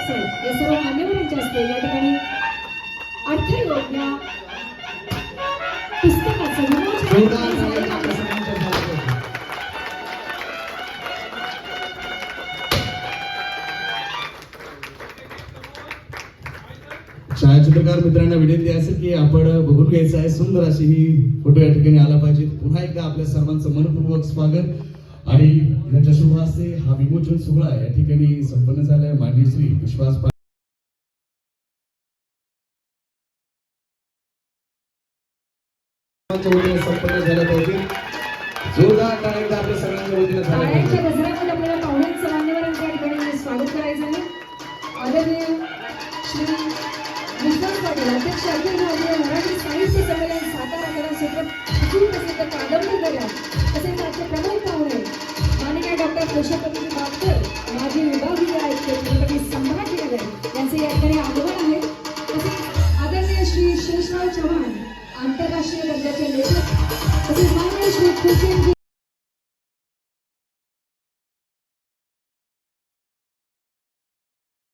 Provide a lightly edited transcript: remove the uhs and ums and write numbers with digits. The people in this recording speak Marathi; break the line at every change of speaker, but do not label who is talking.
साहेब या सर्व मान्यवरांच्या हस्ते या ठिकाणी अर्थयोग या पुस्तकाचं
छायाचित्रकार मित्रांना विनंती असेल की आपण बघून घ्यायचं आहे. सुंदर अशी ही फोटो या ठिकाणी आला पाहिजे. पुन्हा एकदा आपल्या सर्वांचं मनपूर्वक स्वागत आणि याच्या शुभ हस्ते हा विमोचन सोहळा या ठिकाणी संपन्न झालाय. माननीय श्री विश्वास संपन्न झालं पाहिजे. जोरदार टाळ्या एकदा आपल्या सगळ्यांच्या वतीने झाला पाहिजे.
गजरामध्ये आपल्याला पाहुण्यांचं मान्यवरांच्या ठिकाणी स्वागत करायचं आहे. आदरणीय श्री विश्वास पाटील अध्यक्ष अखिल भारतीय मराठी साहित्य संमेलन सातारा कला सुप्रसिद्ध कादंबरीकार तसेच आजचे प्रमुख पाहुणे माननीय डॉक्टर पुरुषोत्तम बापकर माजी विभागीय आयुक्त छत्रपती संभाजीनगर यांचे या ठिकाणी आगमन आहे. तसेच आदरणीय श्री शेषराव चव्हाण आंतरराष्ट्रीय दर्जाचे लेखक तसेच माननीय श्री खुर्शीद